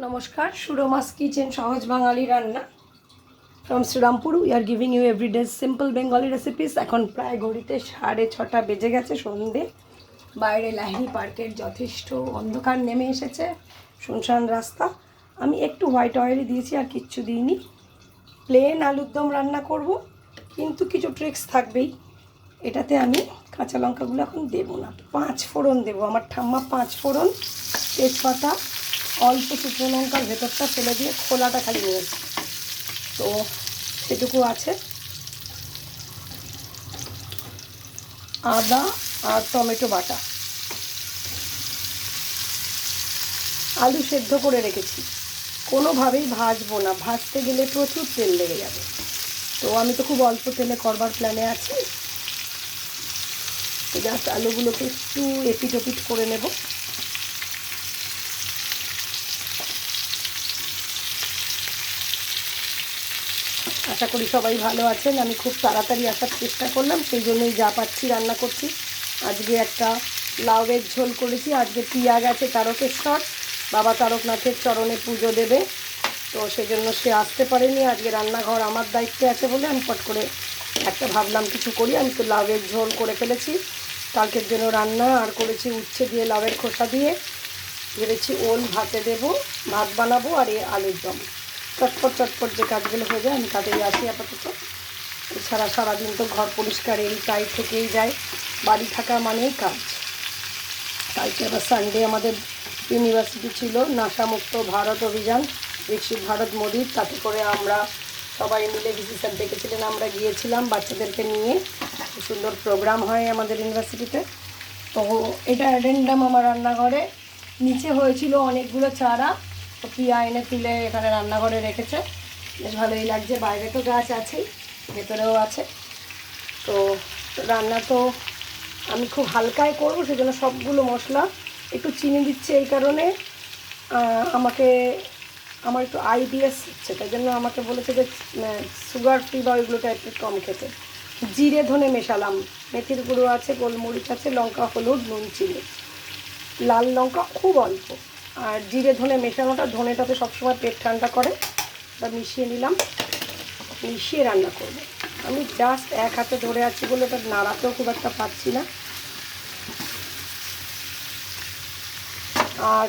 নমস্কার, সুরমাস কিচেন সহজ বাঙালি রান্না from Srirampur. We are giving you everyday simple Bengali recipes. এখন প্রায় ঘড়িতে 6:30 বেজে গেছে সন্ধে। বাইরে লাহিড়ী পার্কের যথেষ্ট অন্ধকার নেমে এসেছে, শুনশান রাস্তা। আমি একটু হোয়াইট অয়েলই দিয়েছি, আর কিচ্ছু দিইনি। প্লেন আলুর দম রান্না করব, কিন্তু কিছু ট্রিক্স থাকবেই। এটাতে আমি কাঁচা লঙ্কাগুলো এখন দেবো না, 5 ফোড়ন দেবো। আমার ঠাম্মা 5 ফোড়ন, তেজপাতা, অল্প শুকনো লঙ্কার ভেতরটা ফেলে দিয়ে খোলাটা খালি নিয়েছি, তো সেটুকু আছে। আদা আর টমেটো বাটা, আলু সেদ্ধ করে রেখেছি। কোনোভাবেই ভাজবো না, ভাজতে গেলে প্রচুর তেল লেগে যাবে। তো আমি তো খুব অল্প তেলে করবার প্ল্যানে আছি। তো জাস্ট আলুগুলোকে একটু এপিট ওপিট করে নেব। আশা করি সবাই ভালো আছেন। আমি খুব তাড়াতাড়ি আসার চেষ্টা করলাম, সেই জন্যই যা পাচ্ছি রান্না করছি। আজকে একটা লাউয়ের ঝোল করেছি। আজকে টিয়া গেছে তারকেশ্বর, বাবা তারকনাথের চরণে পুজো দেবে, তো সেই জন্য সে আসতে পারেনি। আজকে রান্নাঘর আমার দায়িত্বে আছে বলে আমি পট করে একটা ভাবলাম কিছু করি। আমি তো লাউয়ের ঝোল করে ফেলেছি, কালকের জন্য রান্না। আর করেছি উচ্ছে দিয়ে লাউয়ের খোসা দিয়ে, ভেবেছি ওল ভাতে দেবো, ভাত বানাবো, আর এই আলুর দম। চটপট চটপট যে কাজগুলো হয়ে যায় আমি কাজেই আসি আপাতত। এছাড়া সারাদিন তো ঘর পরিষ্কার এই তাই থেকেই যায়। বাড়ি থাকা মানেই কাজ। কালকে আবার সানডে আমাদের ইউনিভার্সিটি ছিল, নাশামুক্ত ভারত অভিযান, বিকশিত ভারত মোদির। তাতে করে আমরা সবাই মিলে ভিসি স্যার ডেকেছিলেন, আমরা গিয়েছিলাম বাচ্চাদেরকে নিয়ে। খুব সুন্দর প্রোগ্রাম হয় আমাদের ইউনিভার্সিটিতে। তো এটা অ্যাডেন্ডাম আমার রান্নাঘরে। নিচে হয়েছিল অনেকগুলো চারা, তো পিয়া এনে তুলে এখানে রান্নাঘরে রেখেছে। বেশ ভালোই লাগছে। বাইরে তো গাছ আছেই, ভেতরেও আছে। তো রান্না তো আমি খুব হালকায় করবো, সেজন্য সবগুলো মশলা। একটু চিনি দিচ্ছে এই কারণে, আমার একটু আইবিএস হচ্ছে, তাই জন্য আমাকে বলেছে যে সুগার ফ্রি বা ওইগুলো টাইপের কম খেতে। জিরে ধনে মেশালাম, মেথির গুঁড়ো আছে, গোলমরিচ আছে, লঙ্কা, হলুদ, নুন, চিনি, লাল লঙ্কা খুব অল্প। আর জিরে ধনে মেশানোটা, ধনেটাতে সবসময় পেট ঠান্ডা করে। ওটা মিশিয়ে নিলাম, মিশিয়ে রান্না করব। আমি জাস্ট এক হাতে ধরে আছি বলে ওটা নাড়াতেও খুব একটা পাচ্ছি না। আর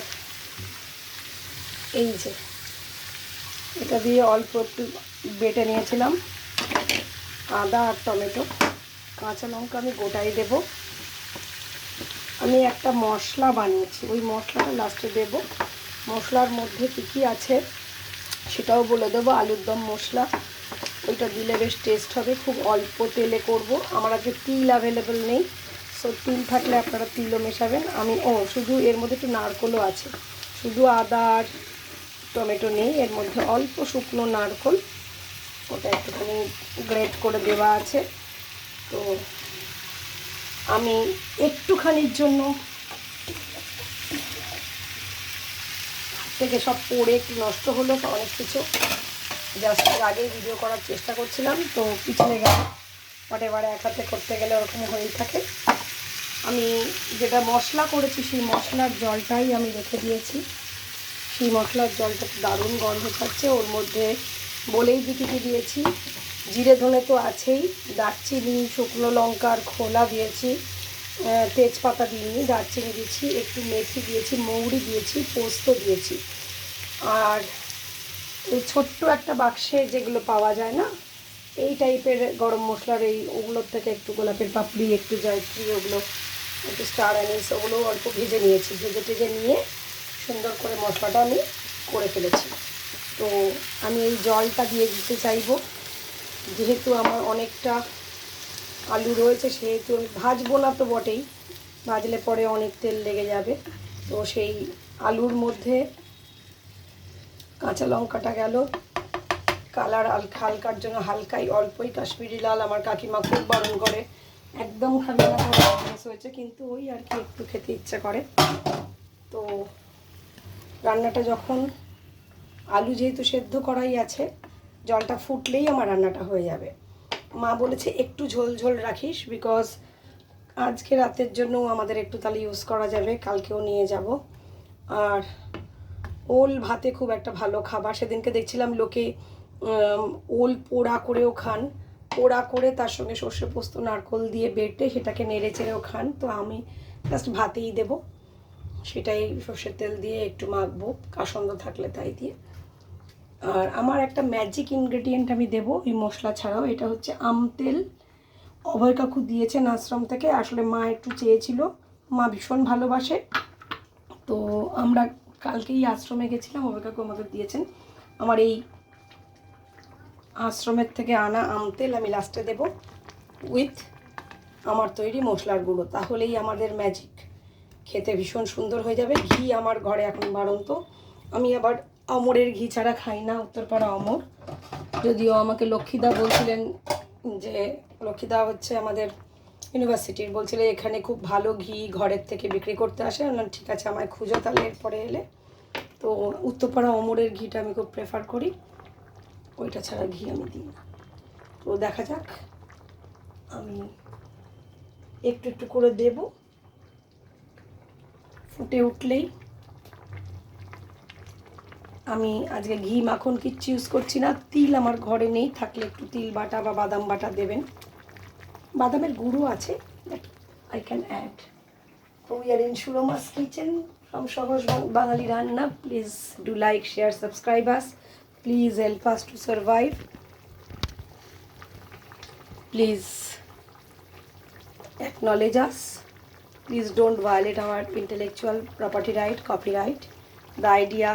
এই যে এটা দিয়ে অল্প একটু বেটে নিয়েছিলাম আদা আর টমেটো, কাঁচা লঙ্কা আমি গোটাই দেব। আমি একটা মশলা বানিয়েছি, ওই মশলাটা লাস্টে দেব। মশলার মধ্যে কী কী আছে সেটাও বলে দেবো। আলুর দম মশলা, ওইটা দিলে বেশ টেস্ট হবে। খুব অল্প তেলে করব। আমার আজকে তিল অ্যাভেলেবেল নেই, সো তিল থাকলে আপনারা তিলও মেশাবেন। আমি শুধু এর মধ্যে একটু নারকোলও আছে, শুধু আদা আর টমেটো নেই, এর মধ্যে অল্প শুকনো নারকোল, ওটা একটুখানি গ্রেট করে দেওয়া আছে। তো আমি একটুখানির জন্য থেকে সব পড়ে একটু নষ্ট হলো অনেক কিছু, জাস্ট আগেই ভিডিও করার চেষ্টা করছিলাম, তো পিছনে গেল। বাট এবারে এক হাতে করতে গেলে ওরকম হয়েই থাকে। আমি যেটা মশলা করেছি সেই মশলার জলটাই আমি রেখে দিয়েছি। সেই মশলার জলটা দারুণ গন্ধ ছাড়ছে। ওর মধ্যে বলেই দিকে দিয়েছি, জিরে ধনে তো আছেই, দারচিনি, শুকনো লঙ্কার খোলা দিয়েছি, তেজপাতা দিইনি, দারচিনি দিয়েছি, একটু মেথি দিয়েছি, মৌরি দিয়েছি, পোস্ত দিয়েছি। আর এই ছোট্ট একটা বাক্সে যেগুলো পাওয়া যায় না, এই টাইপের গরম মশলার, ওগুলোর থেকে একটু গোলাপের পাপড়ি, একটু জয়ত্রী, ওগুলো একটু স্টার অ্যানিস, ওগুলো অল্প ভেজে নিয়েছি। ভেজে টেজে নিয়ে সুন্দর করে মশলাটা আমি করে ফেলেছি। তো আমি এই জলটা দিয়ে দিতে চাইবো, যেহেতু আমার অনেকটা আলু রয়েছে, সেহেতু আমি ভাজবো না তো বটেই, ভাজলে পরে অনেক তেল লেগে যাবে। তো সেই আলুর মধ্যে কাঁচা লঙ্কাটা গেল, কালার হালকার জন্য হালকাই অল্পই কাশ্মীরি লাল, আমার কাকিমা খুব বারণ করে, একদম খাবে না, হয়েছে, কিন্তু ওই আর কি একটু খেতে ইচ্ছা করে। তো রান্নাটা যখন, আলু যেহেতু সেদ্ধ করাই আছে, জলটা ফুটলেই আমার রান্নাটা হয়ে যাবে। মা বলেছে একটু ঝোল ঝোল রাখিস, বিকজ আজকে রাতের জন্য আমাদের একটু তাহলে ইউজ করা যাবে, কালকেও নিয়ে যাব। আর ওল ভাতে খুব একটা ভালো খাবার। সেদিনকে দেখছিলাম লোকে ওল পোড়া করেও খান, পোড়া করে তার সঙ্গে সর্ষে পোস্ত নারকোল দিয়ে বেটে সেটাকে নেড়ে চেড়েও খান। তো আমি জাস্ট ভাতেই দেবো, সেটাই সর্ষের তেল দিয়ে একটু মাখবো, কাসন্দ থাকলে তাই দিয়ে। আর আমার একটা ম্যাজিক ইনগ্রেডিয়েন্ট আমি দেবো এই মশলা ছাড়াও, এটা হচ্ছে আম তেল। অভয় কাকু দিয়েছেন আশ্রম থেকে, আসলে মা একটু চেয়েছিল, মা ভীষণ ভালোবাসে। তো আমরা কালকেই আশ্রমে গেছিলাম, অভয় কাকু আমাকে দিয়েছেন। আমার এই আশ্রমের থেকে আনা আম তেল আমি লাস্টে দেবো উইথ আমার তৈরি মশলার গুঁড়ো, তাহলেই আমাদের ম্যাজিক, খেতে ভীষণ সুন্দর হয়ে যাবে। ঘি আমার ঘরে এখন বাড়ন্ত, আমি আবার অমরের ঘি ছাড়া খাই না, উত্তরপাড়া অমর। যদিও আমাকে লক্ষ্মীদা বলছিলেন, যে লক্ষ্মীদা হচ্ছে আমাদের ইউনিভার্সিটির, বলছিল এখানে খুব ভালো ঘি ঘরের থেকে বিক্রি করতে আসে। ঠিক আছে, আমায় খুঁজো তাহলে এরপরে এলে। তো উত্তরপাড়া অমরের ঘিটা আমি খুব প্রেফার করি, ওইটা ছাড়া ঘি আমি দিই না। তো দেখা যাক, আমি একটু একটু করে দেব, ফুটে উঠলেই। আমি আজকে ঘি মাখন কিচ্ছু ইউজ করছি না, তিল আমার ঘরে নেই, থাকলে একটু তিল বাটা বা বাদাম বাটা দেবেন, বাদামের গুঁড়ো আছে, বাট আই ক্যান অ্যাড। তো we are in Surma's kitchen from সহজ বাঙালি রান্না। Please do like, share, subscribe us, please help us to survive, please acknowledge us, please don't violate our intellectual property right, copyright. The idea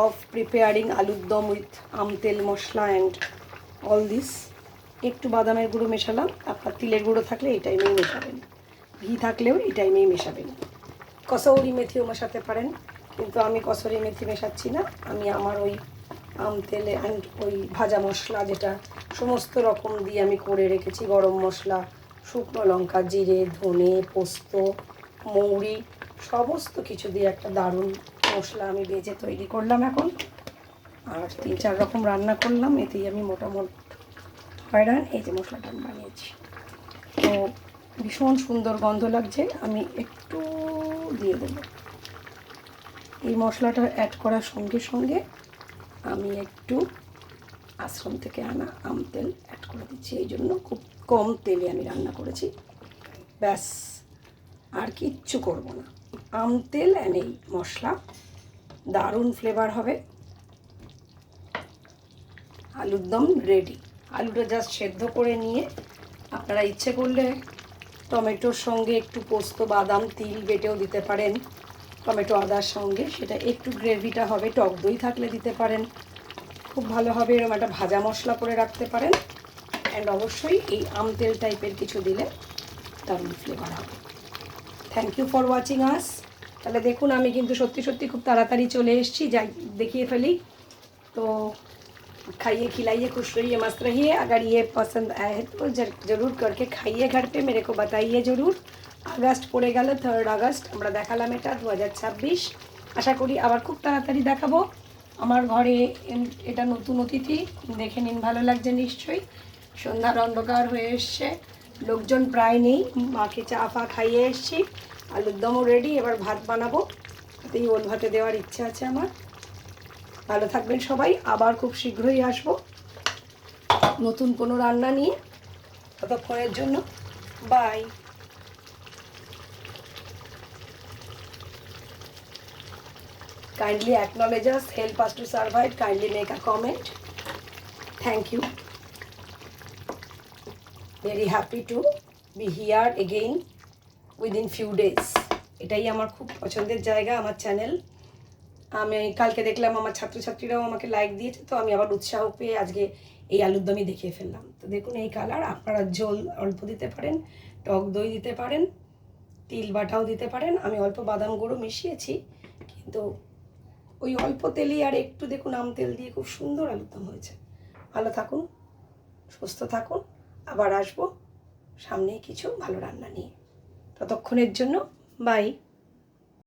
of preparing aloo dum with amtel mosla and all this, একটু বাদামের গুঁড়ো মেশালাম, আপনার তিলের গুঁড়ো থাকলে এই টাইমেই মেশাবেন, ঘি থাকলেও এই টাইমেই মেশাবেন। কসৌরি মেথিও মেশাতে পারেন, কিন্তু আমি কসৌরি মেথি মেশাচ্ছি না, আমি আমার ওই আম তেলে অ্যান্ড ওই ভাজা মশলা যেটা সমস্ত রকম দিয়ে আমি করে রেখেছি, গরম মশলা, শুকনো লঙ্কা, জিরে, ধনে, পোস্ত, মৌরি, সমস্ত কিছু দিয়ে একটা দারুণ মশলা আমি ভেজে তৈরি করলাম এখন। আর 3-4 রকম রান্না করলাম, এতেই আমি মোটামুটি হয়রান। এই যে মশলাটা আমি বানিয়েছি, তো ভীষণ সুন্দর গন্ধ লাগছে, আমি একটু দিয়ে দেবো। এই মশলাটা অ্যাড করার সঙ্গে সঙ্গে আমি একটু আশ্রম থেকে আনা আম তেল অ্যাড করে দিচ্ছি, এই জন্য খুব কম তেলে আমি রান্না করেছি, ব্যাস আর কিচ্ছু করব না। আম তেল অ্যান্ড এই মশলা, দারুণ ফ্লেভার হবে। আলুর দম রেডি। আলুটা জাস্ট সেদ্ধ করে নিয়ে আপনারা ইচ্ছে করলে টমেটোর সঙ্গে একটু পোস্ত, বাদাম, তিল বেটেও দিতে পারেন, টমেটো আদার সঙ্গে, সেটা একটু গ্রেভিটা হবে, টক দই থাকলে দিতে পারেন, খুব ভালো হবে। এরকম একটা ভাজা মশলা করে রাখতে পারেন, অ্যান্ড অবশ্যই এই আম তেল টাইপের কিছু দিলে দারুণ ফ্লেভার হবে। Thank you for watching us. তাহলে দেখুন, আমি কিন্তু সত্যি সত্যি খুব তাড়াতাড়ি চলে এসেছি, যাই দেখিয়ে ফেলি। তো खाइए खिलाइए, खुश रहिए, मस्त रहिए। अगर ये पसंद आए तो जरूर करके खाइए घर पे, मेरे को बताइए जरूर। আগস্ট পড়ে গেল, 3 আগস্ট আমরা দেখালাম এটা 2026। আশা করি আবার খুব তাড়াতাড়ি দেখাবো। আমার ঘরে এটা নতুন অতিথি, দেখে নিন, ভালো লাগছে নিশ্চয়ই। সন্ধ্যার অন্ধকার হয়ে এসছে, লোকজন প্রায় নেই, মাকে চা ফা খাইয়ে এসছি, আলুর দমও রেডি, এবার ভাত বানাবো, তাতেই ওল ভাতে দেওয়ার ইচ্ছা আছে আমার। ভালো থাকবেন সবাই, আবার খুব শীঘ্রই আসবো নতুন কোনো রান্না নিয়ে। ততক্ষণের জন্য by. Kindly acknowledge us, help us to survive, kindly make a comment. Thank you. Very happy to be here again within few days. এটাই আমার খুব পছন্দের জায়গা, আমার চ্যানেল। আমি কালকে দেখলাম আমার ছাত্রছাত্রীরাও আমাকে লাইক দিয়েছে, তো আমি আবার উৎসাহ পেয়ে আজকে এই আলুর দমই দেখিয়ে ফেললাম। তো দেখুন এই কালার, আপনারা ঝোল অল্প দিতে পারেন, টক দই দিতে পারেন, তিল বাটাও দিতে পারেন, আমি অল্প বাদাম গুঁড়ো মিশিয়েছি, কিন্তু ওই অল্প তেলেই আর একটু দেখুন আম তেল দিয়ে খুব সুন্দর আলুর দম হয়েছে। ভালো থাকুন, সুস্থ থাকুন, আবার আসবো সামনেই কিছু ভালো রান্না নিয়ে। ততক্ষণের জন্য বাই।